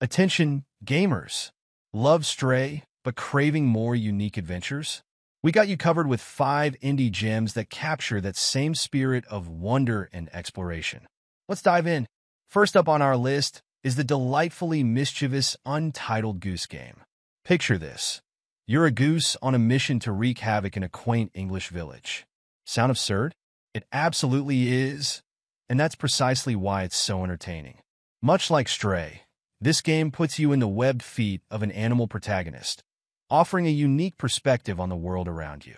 Attention, gamers! Love Stray, but craving more unique adventures? We got you covered with 5 indie gems that capture that same spirit of wonder and exploration. Let's dive in. First up on our list is the delightfully mischievous Untitled Goose Game. Picture this. You're a goose on a mission to wreak havoc in a quaint English village. Sound absurd? It absolutely is, and that's precisely why it's so entertaining. Much like Stray, this game puts you in the webbed feet of an animal protagonist, offering a unique perspective on the world around you.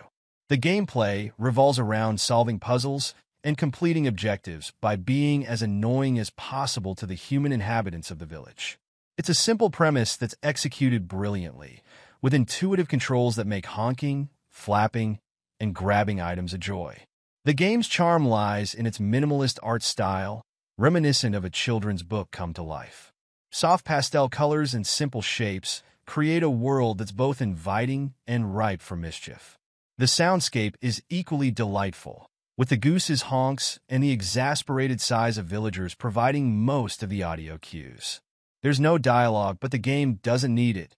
The gameplay revolves around solving puzzles and completing objectives by being as annoying as possible to the human inhabitants of the village. It's a simple premise that's executed brilliantly, with intuitive controls that make honking, flapping, and grabbing items a joy. The game's charm lies in its minimalist art style, reminiscent of a children's book come to life. Soft pastel colors and simple shapes create a world that's both inviting and ripe for mischief. The soundscape is equally delightful, with the goose's honks and the exasperated sighs of villagers providing most of the audio cues. There's no dialogue, but the game doesn't need it.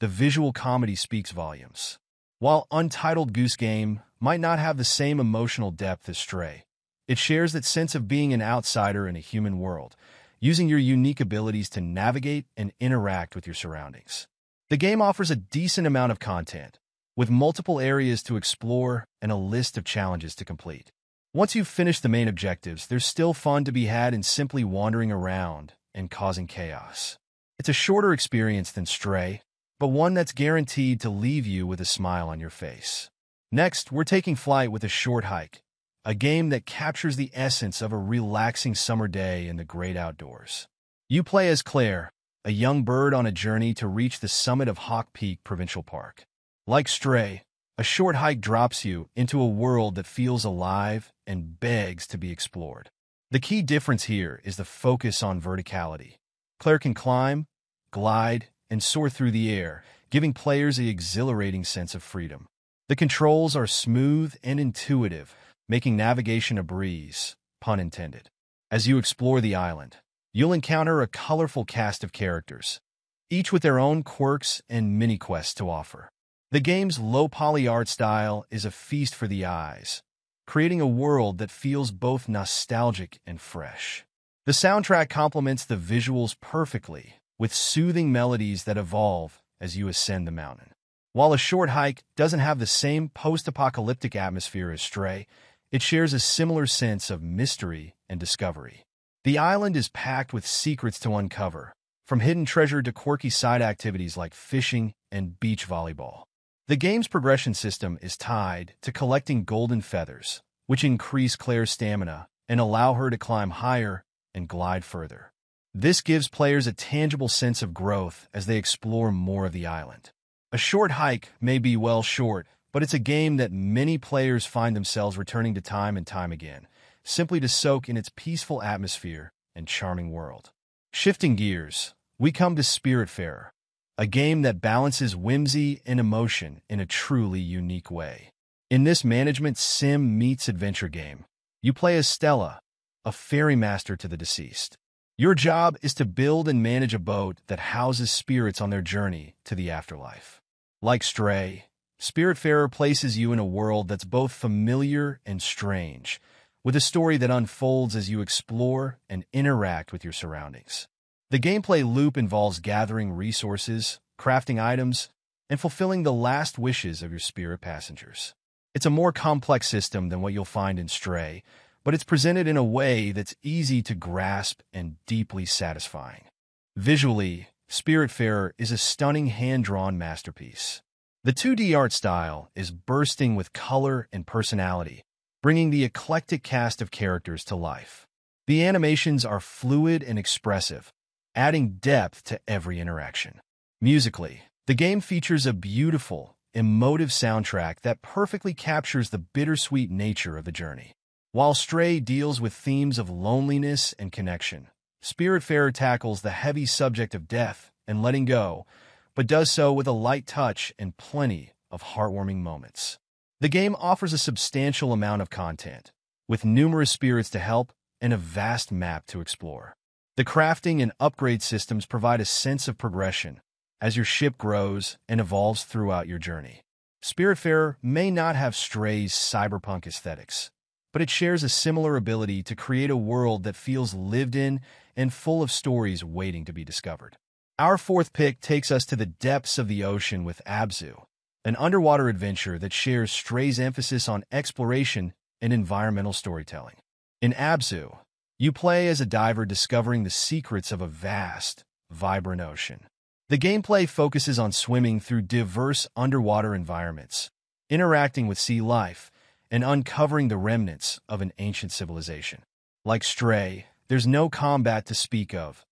The visual comedy speaks volumes. While Untitled Goose Game might not have the same emotional depth as Stray, it shares that sense of being an outsider in a human world, using your unique abilities to navigate and interact with your surroundings. The game offers a decent amount of content, with multiple areas to explore and a list of challenges to complete. Once you've finished the main objectives, there's still fun to be had in simply wandering around and causing chaos. It's a shorter experience than Stray, but one that's guaranteed to leave you with a smile on your face. Next, we're taking flight with A Short Hike, a game that captures the essence of a relaxing summer day in the great outdoors. You play as Claire, a young bird on a journey to reach the summit of Hawk Peak Provincial Park. Like Stray, A Short Hike drops you into a world that feels alive and begs to be explored. The key difference here is the focus on verticality. Claire can climb, glide, and soar through the air, giving players an exhilarating sense of freedom. The controls are smooth and intuitive, making navigation a breeze, pun intended. As you explore the island, you'll encounter a colorful cast of characters, each with their own quirks and mini-quests to offer. The game's low-poly art style is a feast for the eyes, creating a world that feels both nostalgic and fresh. The soundtrack complements the visuals perfectly, with soothing melodies that evolve as you ascend the mountain. While A Short Hike doesn't have the same post-apocalyptic atmosphere as Stray, it shares a similar sense of mystery and discovery. The island is packed with secrets to uncover, from hidden treasure to quirky side activities like fishing and beach volleyball. The game's progression system is tied to collecting golden feathers, which increase Claire's stamina and allow her to climb higher and glide further. This gives players a tangible sense of growth as they explore more of the island. A Short Hike may be well short, but it's a game that many players find themselves returning to time and time again, simply to soak in its peaceful atmosphere and charming world. Shifting gears, we come to Spiritfarer, a game that balances whimsy and emotion in a truly unique way. In this management sim meets adventure game, you play as Stella, a fairy master to the deceased. Your job is to build and manage a boat that houses spirits on their journey to the afterlife. Like Stray, Spiritfarer places you in a world that's both familiar and strange, with a story that unfolds as you explore and interact with your surroundings. The gameplay loop involves gathering resources, crafting items, and fulfilling the last wishes of your spirit passengers. It's a more complex system than what you'll find in Stray, but it's presented in a way that's easy to grasp and deeply satisfying. Visually, Spiritfarer is a stunning hand-drawn masterpiece. The 2D art style is bursting with color and personality, bringing the eclectic cast of characters to life. The animations are fluid and expressive, adding depth to every interaction. Musically, the game features a beautiful, emotive soundtrack that perfectly captures the bittersweet nature of the journey. While Stray deals with themes of loneliness and connection, Spiritfarer tackles the heavy subject of death and letting go, but does so with a light touch and plenty of heartwarming moments. The game offers a substantial amount of content, with numerous spirits to help and a vast map to explore. The crafting and upgrade systems provide a sense of progression as your ship grows and evolves throughout your journey. Spiritfarer may not have Stray's cyberpunk aesthetics, but it shares a similar ability to create a world that feels lived in and full of stories waiting to be discovered. Our fourth pick takes us to the depths of the ocean with Abzû, an underwater adventure that shares Stray's emphasis on exploration and environmental storytelling. In Abzû, you play as a diver discovering the secrets of a vast, vibrant ocean. The gameplay focuses on swimming through diverse underwater environments, interacting with sea life, and uncovering the remnants of an ancient civilization. Like Stray, there's no combat to speak of.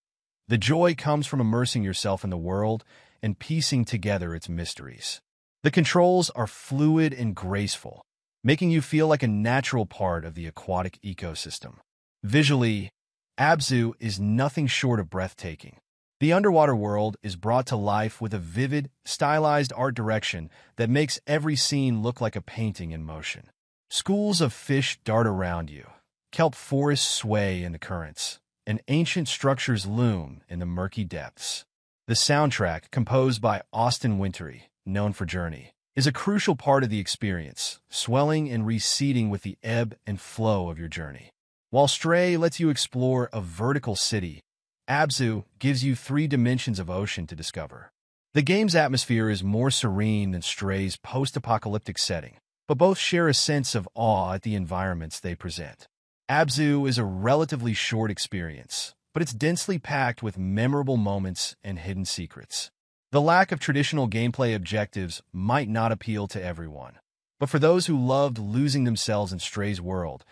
The joy comes from immersing yourself in the world and piecing together its mysteries. The controls are fluid and graceful, making you feel like a natural part of the aquatic ecosystem. Visually, Abzû is nothing short of breathtaking. The underwater world is brought to life with a vivid, stylized art direction that makes every scene look like a painting in motion. Schools of fish dart around you, kelp forests sway in the currents, and ancient structures loom in the murky depths. The soundtrack, composed by Austin Wintory, known for Journey, is a crucial part of the experience, swelling and receding with the ebb and flow of your journey. While Stray lets you explore a vertical city, Abzû gives you 3 dimensions of ocean to discover. The game's atmosphere is more serene than Stray's post-apocalyptic setting, but both share a sense of awe at the environments they present. Abzû is a relatively short experience, but it's densely packed with memorable moments and hidden secrets. The lack of traditional gameplay objectives might not appeal to everyone, but for those who loved losing themselves in Stray's world,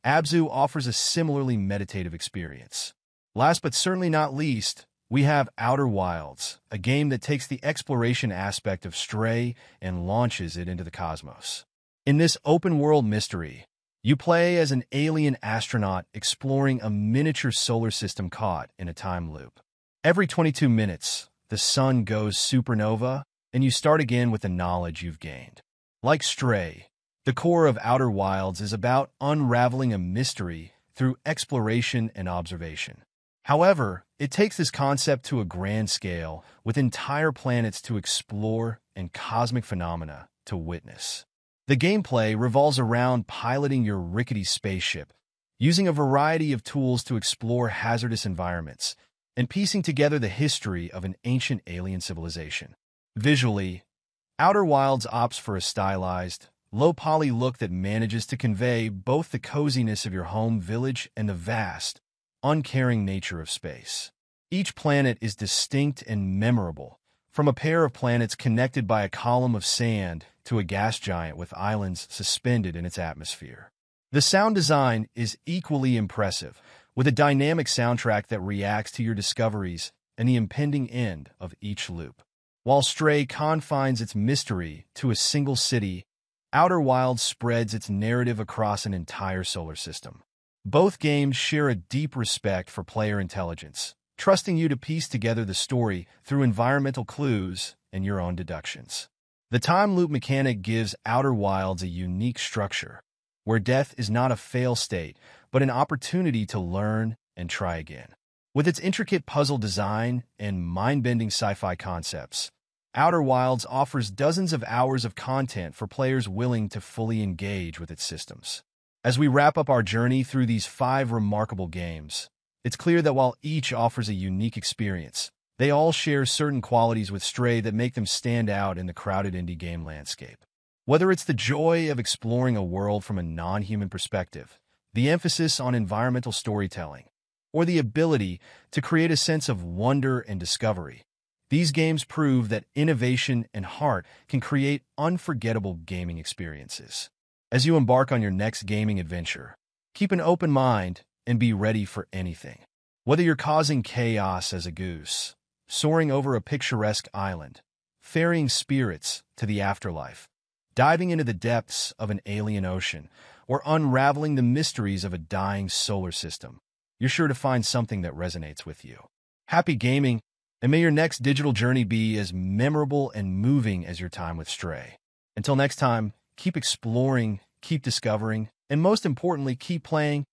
Abzû offers a similarly meditative experience. Last but certainly not least, we have Outer Wilds, a game that takes the exploration aspect of Stray and launches it into the cosmos. In this open-world mystery, you play as an alien astronaut exploring a miniature solar system caught in a time loop. Every 22 minutes, the sun goes supernova, and you start again with the knowledge you've gained. Like Stray, the core of Outer Wilds is about unraveling a mystery through exploration and observation. However, it takes this concept to a grand scale, with entire planets to explore and cosmic phenomena to witness. The gameplay revolves around piloting your rickety spaceship, using a variety of tools to explore hazardous environments, and piecing together the history of an ancient alien civilization. Visually, Outer Wilds opts for a stylized, low-poly look that manages to convey both the coziness of your home village and the vast, uncaring nature of space. Each planet is distinct and memorable, from a pair of planets connected by a column of sand to a gas giant with islands suspended in its atmosphere. The sound design is equally impressive, with a dynamic soundtrack that reacts to your discoveries and the impending end of each loop. While Stray confines its mystery to a single city, Outer Wilds spreads its narrative across an entire solar system. Both games share a deep respect for player intelligence, trusting you to piece together the story through environmental clues and your own deductions. The time loop mechanic gives Outer Wilds a unique structure, where death is not a fail state, but an opportunity to learn and try again. With its intricate puzzle design and mind-bending sci-fi concepts, Outer Wilds offers dozens of hours of content for players willing to fully engage with its systems. As we wrap up our journey through these 5 remarkable games, it's clear that while each offers a unique experience, they all share certain qualities with Stray that make them stand out in the crowded indie game landscape. Whether it's the joy of exploring a world from a non-human perspective, the emphasis on environmental storytelling, or the ability to create a sense of wonder and discovery, these games prove that innovation and heart can create unforgettable gaming experiences. As you embark on your next gaming adventure, keep an open mind and be ready for anything. Whether you're causing chaos as a goose, soaring over a picturesque island, ferrying spirits to the afterlife, diving into the depths of an alien ocean, or unraveling the mysteries of a dying solar system, you're sure to find something that resonates with you. Happy gaming, and may your next digital journey be as memorable and moving as your time with Stray. Until next time, keep exploring, keep discovering, and most importantly, keep playing